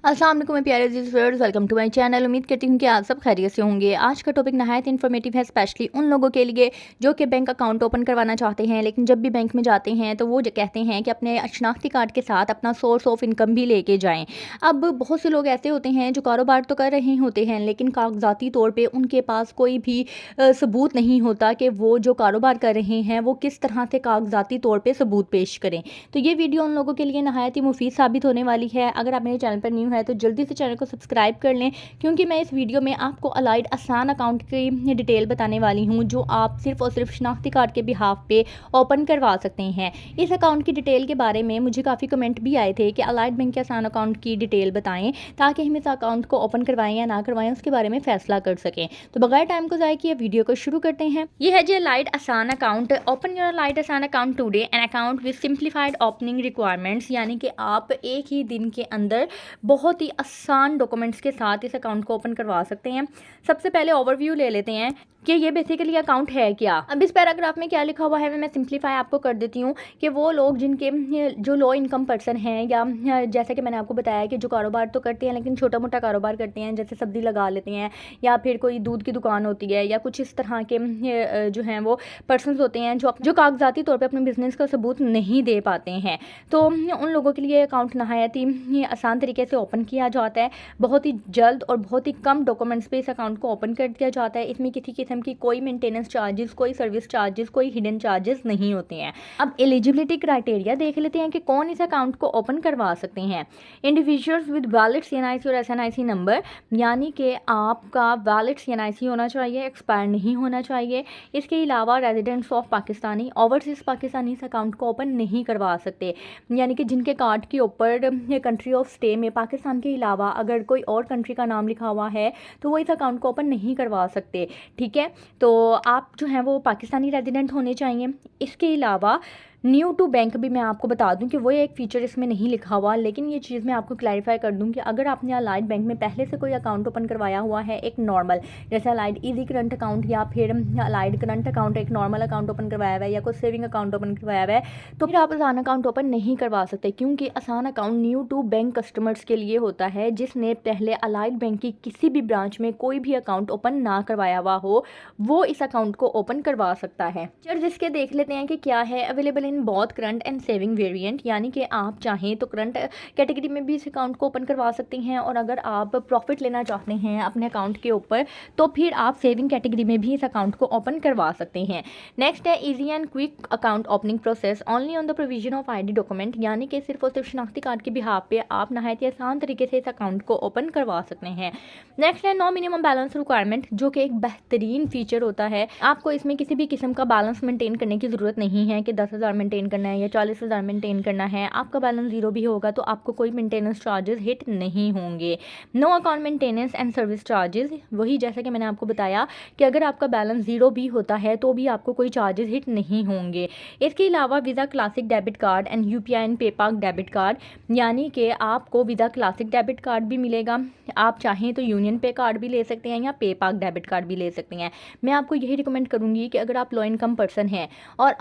अस्सलाम वालेकुम मेरे प्यारे viewers, welcome to my channel. उम्मीद करती हूँ कि आप सब खैरियत से होंगे। आज का टॉपिक नहायत इन्फॉर्मेटिव है, स्पेशली उन लोगों के लिए जो कि बैंक अकाउंट ओपन करवाना चाहते हैं, लेकिन जब भी बैंक में जाते हैं तो वो कहते हैं कि अपने शनाख्ती कार्ड के साथ अपना सोर्स ऑफ इनकम भी लेके जाएं। अब बहुत से लोग ऐसे होते हैं जो कारोबार तो कर रहे होते हैं, लेकिन कागजाती तौर पर उनके पास कोई भी सबूत नहीं होता कि वो जो कारोबार कर रहे हैं वो किस तरह से कागजाती तौर पर सबूत पेश करें। तो ये वीडियो उन लोगों के लिए नहायत ही मुफीद साबित होने वाली है। अगर आप मेरे चैनल पर न्यू है तो जल्दी से चैनल को सब्सक्राइब कर लें, क्योंकि मैं इस वीडियो में आपको अलाइड आसान अकाउंट की डिटेल बताने वाली हूं जो आप सिर्फ और सिर्फ शनाख्ती कार्ड के बिहाफ पे ओपन करवा सकते हैं। इस अकाउंट की डिटेल के बारे में मुझे काफ़ी कमेंट भी आए थे कि अलाइड बैंक के आसान अकाउंट की डिटेल बताएं ताकि हम इस अकाउंट को ओपन करवाएं या ना करवाएं उसके बारे में फैसला कर सकें। तो बगैर टाइम को ज़ाया किए वीडियो को शुरू करते हैं। ये है जी अलाइड आसान अकाउंट। ओपन योर अलाइड आसान account today, an account with simplified opening requirements, यानी कि आप एक ही दिन के अंदर बहुत ही आसान डॉक्यूमेंट्स के साथ इस अकाउंट को ओपन करवा सकते हैं। सबसे पहले ओवरव्यू ले लेते हैं कि ये बेसिकली अकाउंट है क्या। अब इस पैराग्राफ में क्या लिखा हुआ है मैं सिंप्लीफाई आपको कर देती हूँ कि वो लोग जिनके जो लो इनकम पर्सन हैं, या जैसे कि मैंने आपको बताया कि जो कारोबार तो करते हैं लेकिन छोटा मोटा कारोबार करते हैं, जैसे सब्जी लगा लेते हैं या फिर कोई दूध की दुकान होती है या कुछ इस तरह के जो हैं वो पर्सन होते हैं जो कागजाती तौर पर अपने बिजनेस का सबूत नहीं दे पाते हैं। तो उन लोगों के लिए अकाउंट नहायत ही आसान तरीके से ओपन किया जाता है। बहुत ही जल्द और बहुत ही कम डॉक्यूमेंट्स पे इस अकाउंट को ओपन कर दिया जाता है। इसमें किसी किस्म की कोई मेंटेनेंस चार्जेस, कोई सर्विस चार्जेस, कोई हिडन चार्जेस नहीं होते हैं। अब एलिजिबिलिटी क्राइटेरिया देख लेते हैं कि कौन इस अकाउंट को ओपन करवा सकते हैं। इंडिविजुअल्स विद वैलिड CNIC और SNIC नंबर, यानी कि आपका वैलिड CNIC होना चाहिए, एक्सपायर नहीं होना चाहिए। इसके अलावा residents of Pakistani, overseas Pakistani इस अकाउंट को ओपन नहीं करवा सकते, यानी कि जिनके कार्ड के ऊपर कंट्री ऑफ स्टे में पाकिस्तान के अलावा अगर कोई और कंट्री का नाम लिखा हुआ है तो वो इस अकाउंट को ओपन नहीं करवा सकते। ठीक है, तो आप जो हैं वो पाकिस्तानी रेजिडेंट होने चाहिए। इसके अलावा न्यू टू बैंक भी मैं आपको बता दूं कि वो एक फ़ीचर इसमें नहीं लिखा हुआ, लेकिन ये चीज़ मैं आपको क्लैरिफाई कर दूं कि अगर आपने अलाइड बैंक में पहले से कोई अकाउंट ओपन करवाया हुआ है, एक नॉर्मल जैसे अलाइड इजी करंट अकाउंट या फिर अलाइड करंट अकाउंट, एक नॉर्मल अकाउंट ओपन करवाया हुआ है या कोई सेविंग अकाउंट ओपन करवाया हुआ है, तो फिर आप आसान अकाउंट ओपन नहीं करवा सकते, क्योंकि Asaan account new to bank customers के लिए होता है जिसने पहले अलाइड बैंक की किसी भी ब्रांच में कोई भी अकाउंट ओपन ना करवाया हुआ हो, वो इस अकाउंट को ओपन करवा सकता है। चल जिसके देख लेते हैं कि क्या है। Available in both current and saving variant, यानी कि आप चाहें तो करंट कैटेगरी में भी इस अकाउंट को ओपन करवा सकते हैं, और अगर आप प्रॉफिट लेना चाहते हैं अपने अकाउंट के ऊपर तो फिर आप सेविंग कैटेगरी में भी इस अकाउंट को ओपन करवा सकते हैं। नेक्स्ट है easy and quick account opening process only on the provision of ID document, यानी कि सिर्फ और सिर्फ शनाख्ती कार्ड के बिहाफ पे आप नहायत आसान तरीके से इस अकाउंट को ओपन करवा सकते हैं। नेक्स्ट है नो मिनिमम बैलेंस रिक्वायरमेंट, जो कि एक बेहतरीन फीचर होता है। आपको इसमें किसी भी किस्म का बैलेंस मेंटेन करने की ज़रूरत नहीं है कि 10,000 मेंटेन करना है या 40,000 मेंटेन करना है। आपका बैलेंस जीरो भी होगा तो आपको कोई मेंटेनेंस चार्जेस हिट नहीं होंगे। No account maintenance and service charges, वही जैसा कि मैंने आपको बताया कि अगर आपका बैलेंस जीरो भी होता है तो भी आपको कोई चार्जेस हिट नहीं होंगे। इसके अलावा visa classic debit card and UPI and पेपाक debit card, यानी कि आपको वीज़ा क्लासिक डेबिट कार्ड भी मिलेगा। आप चाहें तो यूनियन पे कार्ड भी ले सकते हैं या पेपाक डेबिट कार्ड भी ले सकते हैं। मैं आपको यही रिकमेंड करूँगी कि अगर आप लो इनकम पर्सन हैं और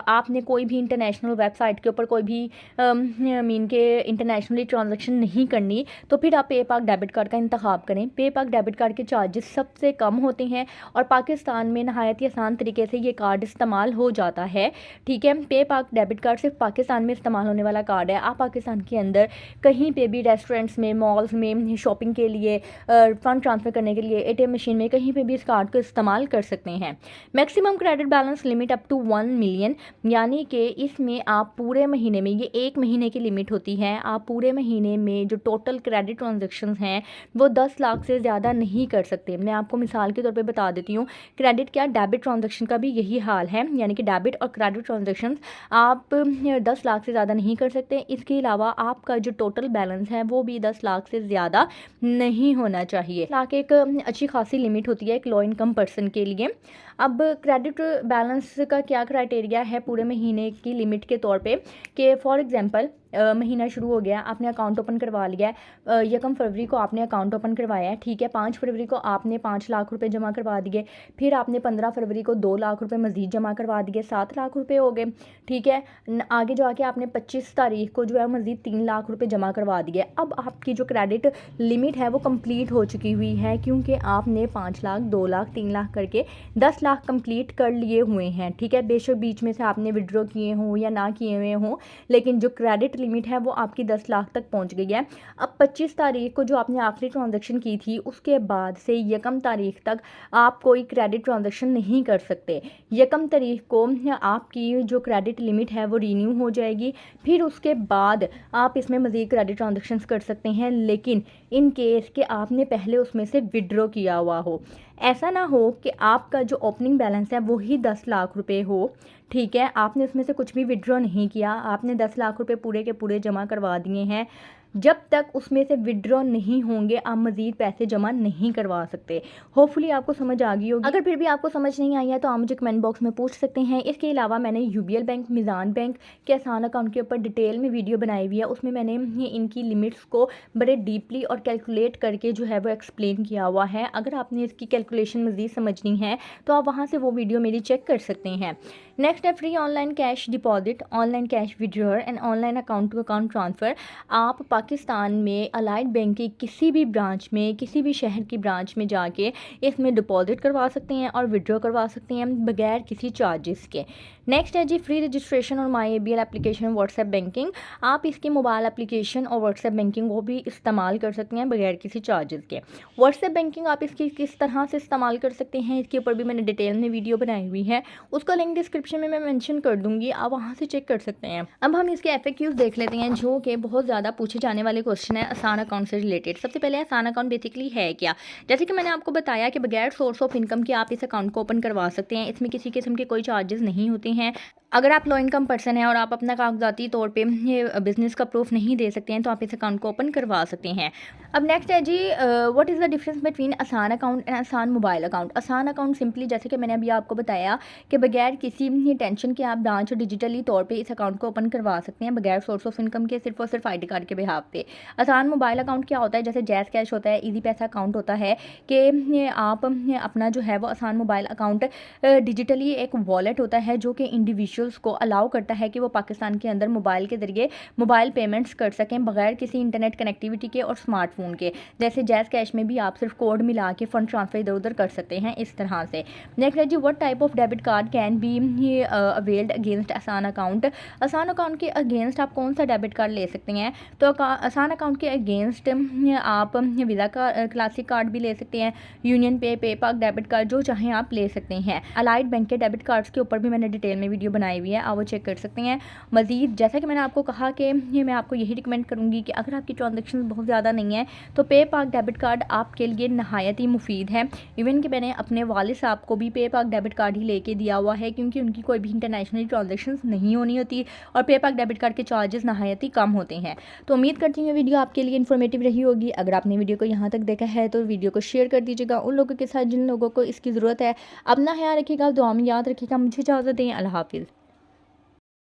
आपने कोई भी इंटरनेशनल वेबसाइट के ऊपर कोई भी मीन के इंटरनेशनली ट्रांजैक्शन नहीं करनी, तो फिर आप पेपाक डेबिट कार्ड का इंतखाब करें। पेपाक डेबिट कार्ड के चार्जेस सबसे कम होते हैं और पाकिस्तान में नहायत आसान तरीके से ये कार्ड इस्तेमाल हो जाता है। ठीक है, पेपाक डेबिट कार्ड सिर्फ पाकिस्तान में इस्तेमाल होने वाला कार्ड है। आप पाकिस्तान के अंदर कहीं पे भी रेस्टोरेंट्स में, मॉल्स में, शॉपिंग के लिए, फ़ंड ट्रांसफ़र करने के लिए, ATM मशीन में, कहीं पे भी इस कार्ड को इस्तेमाल कर सकते हैं। Maximum credit balance limit up to 1 million, यानी कि इसमें आप पूरे महीने में, ये 1 महीने की लिमिट होती है, आप पूरे महीने में जो टोटल क्रेडिट ट्रांजैक्शंस हैं वो 10 लाख से ज़्यादा नहीं कर सकते। मैं आपको मिसाल के तौर पे बता देती हूँ, क्रेडिट क्या डेबिट ट्रांजैक्शन का भी यही हाल है, यानी कि डेबिट और क्रेडिट ट्रांजैक्शंस आप 10 लाख से ज़्यादा नहीं कर सकते। इसके अलावा आपका जो टोटल बैलेंस है वो भी 10 लाख से ज़्यादा नहीं होना चाहिए। लाख एक अच्छी खासी लिमिट होती है एक लो इनकम पर्सन के लिए। अब क्रेडिट बैलेंस का क्या क्राइटेरिया है पूरे महीने की लिमिट के तौर पे कि फॉर एग्जांपल महीना शुरू हो गया, आपने अकाउंट ओपन करवा लिया है। 1 फरवरी को आपने अकाउंट ओपन करवाया है, ठीक है। 5 फरवरी को आपने 5 लाख रुपए जमा करवा दिए, फिर आपने 15 फरवरी को 2 लाख रुपए मज़ीद जमा करवा दिए, 7 लाख रुपए हो गए, ठीक है। आगे जाके आपने 25 तारीख को जो है मज़ीद 3 लाख रुपए जमा करवा दिए। अब आपकी जो क्रेडिट लिमिट है वो कंप्लीट हो चुकी हुई है, क्योंकि आपने 5 लाख, 2 लाख, 3 लाख करके 10 लाख कंप्लीट कर लिए हुए हैं, ठीक है। बेशक बीच में से आपने विड्रॉ किए हों या ना किए हुए हों, लेकिन जो क्रेडिट लिमिट है वो आपकी 10 लाख तक पहुंच गई है। अब 25 तारीख को जो आपने आखिरी ट्रांजैक्शन की थी, उसके बाद से 1 तारीख तक आप कोई क्रेडिट ट्रांजैक्शन नहीं कर सकते। 1 तारीख को आपकी जो क्रेडिट लिमिट है वो रीन्यू हो जाएगी, फिर उसके बाद आप इसमें मज़ीद क्रेडिट ट्रांजैक्शंस कर सकते हैं, लेकिन इन केस कि आपने पहले उसमें से विड्रॉ किया हुआ हो। ऐसा ना हो कि आपका जो ओपनिंग बैलेंस है वही 10 लाख रुपए हो, ठीक है। आपने उसमें से कुछ भी विड्रॉ नहीं किया, आपने 10 लाख रुपए पूरे के पूरे जमा करवा दिए हैं। जब तक उसमें से विड्रॉ नहीं होंगे आप मज़ीद पैसे जमा नहीं करवा सकते। होपफुली आपको समझ आ गई होगी। अगर फिर भी आपको समझ नहीं आई है तो आप मुझे कमेंट बॉक्स में पूछ सकते हैं। इसके अलावा मैंने यूबीएल बैंक, मिज़ान बैंक के आसान अकाउंट के ऊपर डिटेल में वीडियो बनाई हुई है, उसमें मैंने इनकी लिमिट्स को बड़े डीपली और कैलकुलेट करके जो है वो एक्सप्लेन किया हुआ है। अगर आपने इसकी कैलकुलेशन मज़ीद समझनी है तो आप वहाँ से वो वीडियो मेरी चेक कर सकते हैं। नेक्स्ट है free online cash deposit, online cash withdrawal and online account to account transfer. आप पाकिस्तान में अलाइड बैंक की किसी भी ब्रांच में, किसी भी शहर की ब्रांच में जाके इसमें डिपॉजिट करवा सकते हैं और विड्रॉ करवा सकते हैं बगैर किसी चार्जेस के। नेक्स्ट है जी फ्री रजिस्ट्रेशन और माई ABL एप्लीकेशन व्हाट्सएप बैंकिंग। आप इसकी मोबाइल एप्लीकेशन और व्हाट्सएप बैंकिंग वो भी इस्तेमाल कर सकते हैं बगैर किसी चार्जेस के। व्हाट्सएप बैंकिंग आप इसकी किस तरह से इस्तेमाल कर सकते हैं, इसके ऊपर भी मैंने डिटेल में वीडियो बनाई हुई है, उसका लिंक डिस्क्रिप्शन में मैं मेंशन कर दूंगी, आप वहाँ से चेक कर सकते हैं। अब हम इसके FAQs देख लेते हैं, जो कि बहुत ज़्यादा पूछे जाने वाले क्वेश्चन है आसान अकाउंट से रिलेटेड। सबसे पहले आसान अकाउंट बेसिकली है क्या। जैसे कि मैंने आपको बताया कि बगैर सोर्स ऑफ इनकम के आप इस अकाउंट को ओपन करवा सकते हैं, इसमें किसी किस्म के कोई चार्जेस नहीं होते हैं। अगर आप लो इनकम पर्सन हैं और आप अपना कागजाती तौर पे ये बिज़नेस का प्रूफ नहीं दे सकते हैं तो आप इस अकाउंट को ओपन करवा सकते हैं। अब नेक्स्ट है जी what is the difference between Asaan account and Asaan mobile account. Asaan account simply जैसे कि मैंने अभी आपको बताया कि बगैर किसी टेंशन के आप ब्रांच डिजिटली तौर पे इस अकाउंट को ओपन करवा सकते हैं बगैर सोर्स ऑफ इनकम के, सिर्फ और सिर्फ ID कार्ड के बिहाफ पे। आसान मोबाइल अकाउंट क्या होता है, जैसे जैज़ कैश होता है, ईजी पैसा अकाउंट होता है, कि आप अपना जो है वो आसान मोबाइल अकाउंट डिजिटली एक वॉलेट होता है जो कि इंडिविजुअल्स को अलाउ करता है कि वो पाकिस्तान के अंदर मोबाइल के ज़रिए मोबाइल पेमेंट्स कर सकें बगैर किसी इंटरनेट कनेक्टिविटी के और स्मार्टफोन के। जैसे जैज़ कैश में भी आप सिर्फ कोड मिला के फ़ंड ट्रांसफ़र इधर उधर कर सकते हैं इस तरह से। नेक्स्ट है जी what type of debit card can be availed against Asaan account. Asaan account के अगेंस्ट आप कौन सा डेबिट कार्ड ले सकते हैं, तो आसान अकाउंट के अगेंस्ट आप वीज़ा का क्लासिक कार्ड भी ले सकते हैं, यूनियन पे, पेपाक डेबिट कार्ड, जो चाहें आप ले सकते हैं। अलाइड बैंक के डेबिट कार्ड्स के ऊपर भी मैंने डिटेल में वीडियो बनाई हुई है, आप वो चेक कर सकते हैं। मज़ीद जैसा कि मैंने आपको कहा कि मैं आपको यही रिकमेंड करूँगी कि अगर आपकी ट्रांजेक्शन बहुत ज़्यादा नहीं है तो पेपाक डेबिट कार्ड आपके लिए नहायत ही मुफीद है। इवन कि मैंने अपने वालिद साहब को भी पेपाक डेबिट कार्ड ही लेके दिया हुआ है, क्योंकि उनकी कोई भी इंटरनेशनल ट्रांजेक्शन नहीं होनी होती और पेपाक डेबिट कार्ड के चार्जेस नहायत ही कम होते हैं। तो उम्मीद करती हूँ वीडियो आपके लिए इन्फॉर्मेटिव रही होगी। अगर आपने वीडियो को यहाँ तक देखा है तो वीडियो को शेयर कर दीजिएगा उन लोगों के साथ जिन लोगों को इसकी ज़रूरत है। अपना ख्याल रखिएगा, दुआ में याद रखिएगा। मुझे इजाज़त दें, अल्लाह हाफिज़।